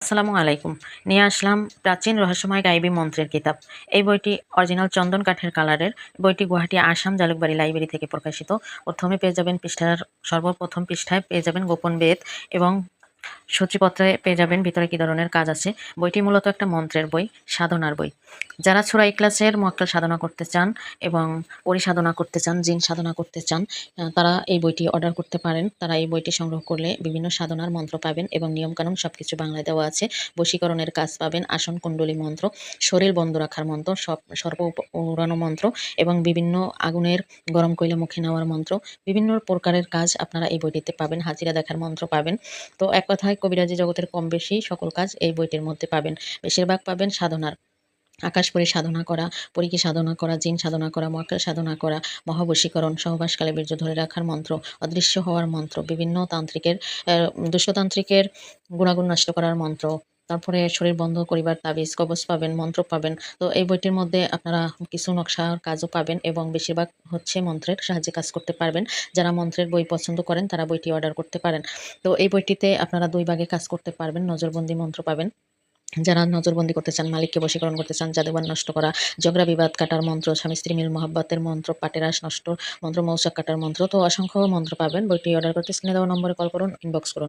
আসসালামু আলাইকুম। নিয়ে আসলাম প্রাচীন রহস্যময় গায়েবী মন্ত্রের কিতাব। এই বইটি অরিজিনাল চন্দন কাঠের কালারের। বইটি গুয়াহাটি আসাম জালুকবাড়ি লাইব্রেরি থেকে প্রকাশিত। প্রথমে পেয়ে যাবেন সর্বপ্রথম পৃষ্ঠায় পেয়ে যাবেন গোপন বেদ এবং সূচিপত্রে পেয়ে যাবেন ভিতরে কি ধরনের কাজ আছে। বইটি মূলত একটা মন্ত্রের বই, সাধনার বই। যারা সূরা ইখলাসের মক্কেল সাধনা করতে চান এবং পরিসাধনা করতে চান, জিন সাধনা করতে চান, তারা এই বইটি অর্ডার করতে পারেন। তারা এই বইটি সংগ্রহ করলে বিভিন্ন সাধনার মন্ত্র পাবেন এবং নিয়মকানুন সবকিছু বাংলায় দেওয়া আছে। বশীকরণের কাজ পাবেন, আসন কুণ্ডলী মন্ত্র, শরীর বন্ধ রাখার মন্ত্র, সর্প উড়ানো মন্ত্র এবং বিভিন্ন আগুনের গরম কইলে মুখে নেওয়ার মন্ত্র, বিভিন্ন প্রকারের কাজ আপনারা এই বইটিতে পাবেন। হাজিরা দেখার মন্ত্র পাবেন। তো এক কথায় কবিরাজি জগতের কম বেশি সকল কাজ এই বইটির মধ্যে পাবেন। বেশিরভাগ পাবেন সাধনার। আকাশপুরী সাধনা করা, পরীক্ষী সাধনা করা, জিন সাধনা করা, মক্কেল সাধনা করা, মহাবশীকরণ, সহবাসকালে বীর্য ধরে রাখার মন্ত্র, অদৃশ্য হওয়ার মন্ত্র, বিভিন্ন তান্ত্রিকের দুষ্টতান্ত্রিকের গুণাগুণ নষ্ট করার মন্ত্র, তারপরে শরীর বন্ধ করিবার তাবিজ, কবচ পাবেন, মন্ত্র পাবেন। তো এই বইটির মধ্যে আপনারা কিছু নকশার কাজও পাবেন এবং বেশিরভাগ হচ্ছে মন্ত্রের সাহায্যে কাজ করতে পারবেন। যারা মন্ত্রের বই পছন্দ করেন তারা বইটি অর্ডার করতে পারেন। তো এই বইটিতে আপনারা ২ ভাগে কাজ করতে পারবেন। নজরবন্দি মন্ত্র পাবেন। যারা নজরবন্দি করতে চান, মালিককে বশীকরণ করতে চান, জাদুবান নষ্ট করা, ঝগড়া বিবাদ কাটার মন্ত্র, স্বামী স্ত্রী মিল মহাব্বতের মন্ত্র, পাটেরাস নষ্ট মন্ত্র, মৌচাক কাটার মন্ত্র, তো অসংখ্য মন্ত্র পাবেন। বইটি অর্ডার করতে স্ক্রিনে দেওয়া নম্বরে কল করুন, ইনবক্স করুন।